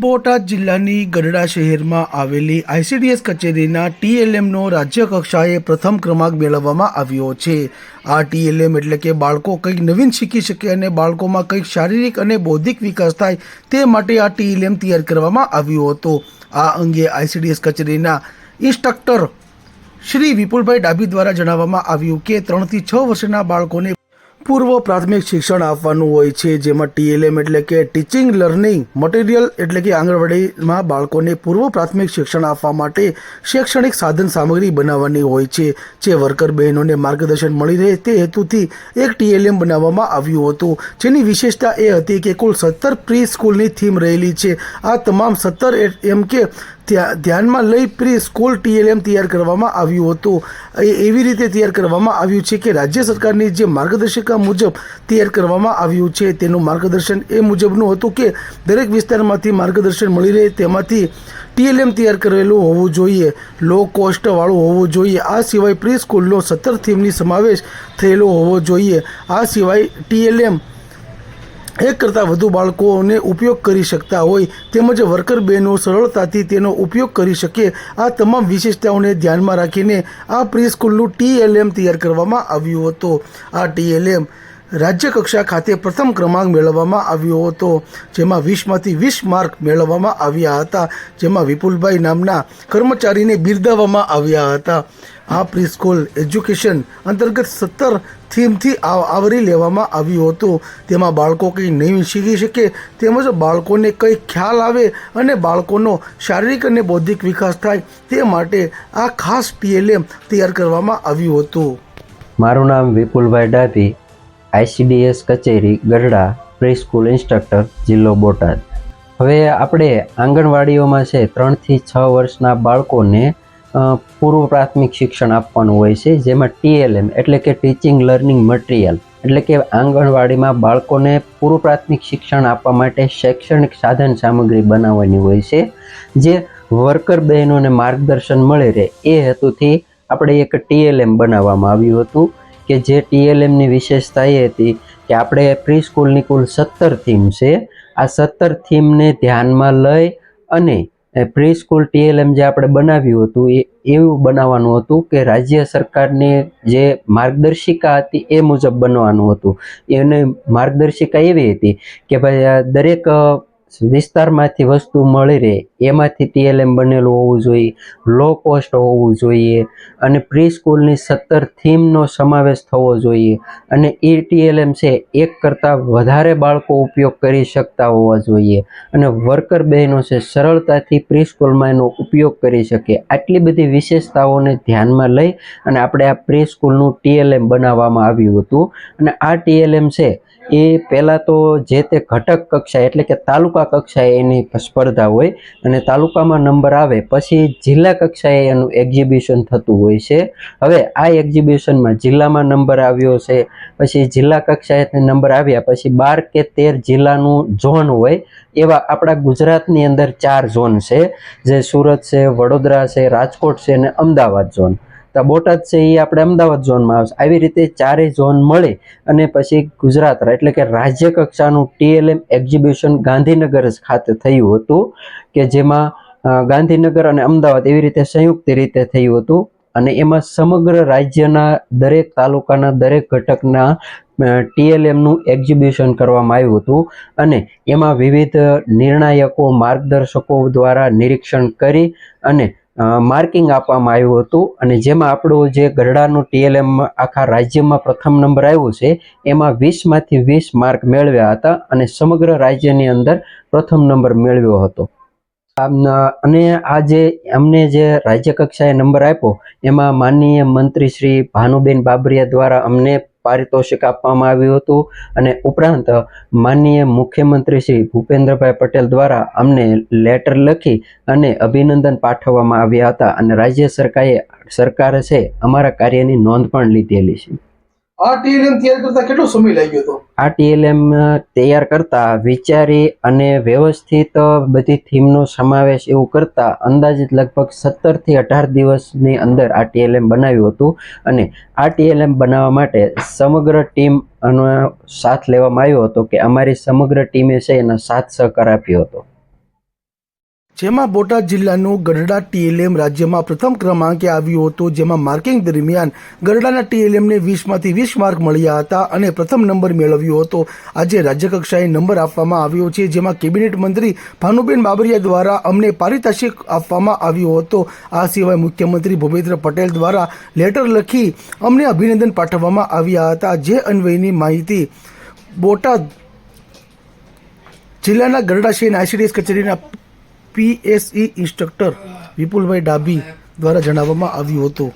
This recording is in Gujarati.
બોટાદ જિલ્લાની ગઢડા શહેરમાં આવેલી આઈસીડીએસ કચેરીના ટીએલએમનો રાજ્ય કક્ષાએ પ્રથમ ક્રમાંક મેળવવામાં આવ્યો છે। આ ટીએલએમ એટલે કે બાળકો કંઈક નવીન શીખી શકે અને બાળકોમાં કંઈક શારીરિક અને બૌદ્ધિક વિકાસ થાય તે માટે આ ટીએલએમ તૈયાર કરવામાં આવ્યો હતો। આ અંગે આઈસીડીએસ કચેરીના ઇન્સ્ટ્રક્ટર શ્રી વિપુલભાઈ ડાભી દ્વારા જણાવવામાં આવ્યું કે 3 થી 6 વર્ષના બાળકોને પૂર્વ પ્રાથમિક શિક્ષણ આપવાનું હોય છે, જેમાં ટીએલએમ એટલે કે ટીચિંગ લર્નિંગ મટીરિયલ એટલે કે આંગણવાડીમાં બાળકોને પૂર્વ પ્રાથમિક શિક્ષણ આપવા માટે શૈક્ષણિક સાધન સામગ્રી બનાવવાની હોય છે, જે વર્કર બહેનોને માર્ગદર્શન મળી રહે તે હેતુથી એક ટીએલએમ બનાવવામાં આવ્યું હતું, જેની વિશેષતા એ હતી કે કુલ 17 પ્રી સ્કૂલની થીમ રહેલી છે। આ તમામ 17 એમ કે ધ્યાનમાં લઈ પ્રી સ્કૂલ ટીએલએમ તૈયાર કરવામાં આવ્યું હતું। એવી રીતે તૈયાર કરવામાં આવ્યું છે કે રાજ્ય સરકારની જે માર્ગદર્શિકા મુજબ તૈયાર કરવામાં આવ્યું છે તેનું માર્ગદર્શન એ મુજબનું હતું કે દરેક વિસ્તારમાંથી માર્ગદર્શન મળી રહે તેમાંથી ટીએલએમ તૈયાર કરેલું હોવું જોઈએ, લો કોસ્ટવાળું હોવું જોઈએ। આ સિવાય પ્રી સ્કૂલનો 17 થીમની સમાવેશ થયેલો હોવો જોઈએ। આ સિવાય ટીએલએમ એક કરતાં વધુ બાળકોને ઉપયોગ કરી શકતા હોય તેમજ વર્કર બહેનો સરળતાથી તેનો ઉપયોગ કરી શકે। આ તમામ વિશેષતાઓને ધ્યાનમાં રાખીને આ પ્રી સ્કૂલનું ટીએલએમ તૈયાર કરવામાં આવ્યું હતું। આ ટીએલએમ રાજ્ય કક્ષા ખાતે પ્રથમ ક્રમાંક મેળવવામાં આવ્યો હતો, જેમાં 20માંથી 20 માર્ક મેળવવામાં આવ્યા હતા, જેમાં વિપુલભાઈ નામના કર્મચારીને બિરદાવવામાં આવ્યા હતા। આ પ્રી સ્કૂલ એજ્યુકેશન અંતર્ગત 17 થીમથી આવરી લેવામાં આવ્યું હતું। તેમાં બાળકો કંઈ નવી શીખી શકે તેમજ બાળકોને કંઈ ખ્યાલ આવે અને બાળકોનો શારીરિક અને બૌદ્ધિક વિકાસ થાય તે માટે આ ખાસ ટીએલએમ તૈયાર કરવામાં આવ્યું હતું। મારું નામ વિપુલભાઈ ડાભી, આઈસીડીએસ કચેરી ગઢડા, પ્રી સ્કૂલ ઇન્સ્ટ્રક્ટર, જિલ્લો બોટાદ। હવે આપણે આંગણવાડીઓમાં છે 3 થી 6 વર્ષના બાળકોને પૂર્વ પ્રાથમિક શિક્ષણ આપવાનું હોય છે, જેમાં ટીએલએમ એટલે કે ટીચિંગ લર્નિંગ મટીરિયલ એટલે કે આંગણવાડીમાં બાળકોને પૂર્વ પ્રાથમિક શિક્ષણ આપવા માટે શૈક્ષણિક સાધન સામગ્રી બનાવવાની હોય છે, જે વર્કર બહેનોને માર્ગદર્શન મળી રહે એ હેતુથી આપણે એક ટીએલએમ બનાવવામાં આવ્યું હતું, કે જે ટીએલએમની વિશેષતા એ હતી કે આપણે પ્રી સ્કૂલની કુલ 17 થીમ છે। આ 17 થીમને ધ્યાનમાં લઈ અને પ્રી સ્કૂલ ટીએલએમ જે આપણે બનાવ્યું હતું એ એવું બનાવવાનું હતું કે રાજ્ય સરકારની જે માર્ગદર્શિકા હતી એ મુજબ બનવાનું હતું। એને માર્ગદર્શિકા એવી હતી કે ભાઈ દરેક વિસ્તારમાંથી વસ્તુ મળી રહે એમાંથી ટીએલએમ બનેલું હોવું જોઈએ, લો કોસ્ટ હોવું જોઈએ અને પ્રી સ્કૂલની 17 થીમનો સમાવેશ થવો જોઈએ અને એ ટીએલએમ છે એક કરતાં વધારે બાળકો ઉપયોગ કરી શકતા હોવા જોઈએ અને વર્કર બહેનો છે સરળતાથી પ્રી સ્કૂલમાં એનો ઉપયોગ કરી શકે। આટલી બધી વિશેષતાઓને ધ્યાનમાં લઈ અને આપણે આ પ્રી સ્કૂલનું ટીએલએમ બનાવવામાં આવ્યું હતું અને આ ટીએલએમ છે એ પહેલાં તો જે તે ઘટક કક્ષાએ એટલે કે તાલુકા કક્ષાએ એની સ્પર્ધા હોય અને તાલુકામાં નંબર આવે પછી જિલ્લા કક્ષાએ એનું એક્ઝિબિશન થતું હોય છે। હવે આ એક્ઝિબિશનમાં જિલ્લામાં નંબર આવ્યો છે, પછી જિલ્લા કક્ષાએ નંબર આવ્યા પછી 12 કે 13 જિલ્લાનું ઝોન હોય એવા આપણા ગુજરાતની અંદર 4 ઝોન છે, જે સુરત છે, વડોદરા છે, રાજકોટ છે અને અમદાવાદ ઝોન। તો બોટાદ છે એ આપણે અમદાવાદ ઝોનમાં આવશે। આવી રીતે 4 ઝોન મળી અને પછી ગુજરાત એટલે કે રાજ્ય કક્ષાનું ટીએલએમ એક્ઝિબિશન ગાંધીનગર ખાતે થયું હતું, કે જેમાં ગાંધીનગર અને અમદાવાદ એવી રીતે સંયુક્ત રીતે થયું હતું અને એમાં સમગ્ર રાજ્યના દરેક તાલુકાના દરેક ઘટકના ટીએલએમનું એક્ઝિબિશન કરવામાં આવ્યું હતું અને એમાં વિવિધ નિર્ણાયકો માર્ગદર્શકો દ્વારા નિરીક્ષણ કરી અને માર્કિંગ આપવામાં આવ્યું હતું અને જેમાં આપણું જે ગઢડાનું ટીએલએમ આખા રાજ્યમાં પ્રથમ નંબર આવ્યું છે એમાં 20માંથી 20 માર્ક મેળવ્યા હતા અને સમગ્ર રાજ્યની અંદર પ્રથમ નંબર મેળવ્યો હતો। અને આ જે અમને જે રાજ્ય કક્ષાએ નંબર આપ્યો એમાં માનનીય મંત્રી શ્રી ભાનુબેન બાબરિયા દ્વારા અમને પારિતોષિક આપવામાં આવ્યું હતું અને ઉપરાંત માનનીય મુખ્યમંત્રી શ્રી ભૂપેન્દ્રભાઈ પટેલ દ્વારા અમને લેટર લખી અને અભિનંદન પાઠવવામાં આવ્યા હતા અને રાજ્ય સરકારે છે અમારા કાર્યની નોંધ પણ લીધેલી છે। આ ટીએલએમ તૈયાર કરતા કેટલો સમય લાગ્યો હતો? આ ટીએલએમ તૈયાર કરતા વિચારી અને વ્યવસ્થિત બધી થીમનો સમાવેશ એવું કરતા અંદાજિત લગભગ 17 થી 18 દિવસની અંદર આ ટીએલએમ બનાવ્યું હતું અને આ ટીએલએમ બનાવવા માટે સમગ્ર ટીમનો સાથ લેવામાં આવ્યો હતો, કે અમારી સમગ્ર ટીમે છે એનો સાથ સહકાર આપ્યો હતો। જેમાં બોટાદ જિલ્લાનું ગઢડા ટીએલએમ રાજ્યમાં પ્રથમ ક્રમાંકે આવ્યું હતું, જેમાં માર્કિંગ દરમિયાન ગઢડાના ટીએલએમને 20માંથી 20 માર્ક મળ્યા હતા અને પ્રથમ નંબર મેળવ્યો હતો. આજે રાજ્યકક્ષાએ નંબર આપવામાં આવ્યો છે, જેમાં કેબિનેટ મંત્રી ભાનુબેન બાબરિયા દ્વારા અમને પારિતોષિક આપવામાં આવ્યો હતો. આ સિવાય મુખ્યમંત્રી ભૂપેન્દ્ર પટેલ દ્વારા લેટર લખી અમને અભિનંદન પાઠવવામાં આવ્યા હતા. જે અન્વયની માહિતી બોટાદ જિલ્લાના ગઢડા શહેર આઈસીડીએસ કચેરીના PSE ઇન્સ્ટ્રક્ટર વિપુલભાઈ ડાભી દ્વારા જણાવવામાં આવ્યું હતું.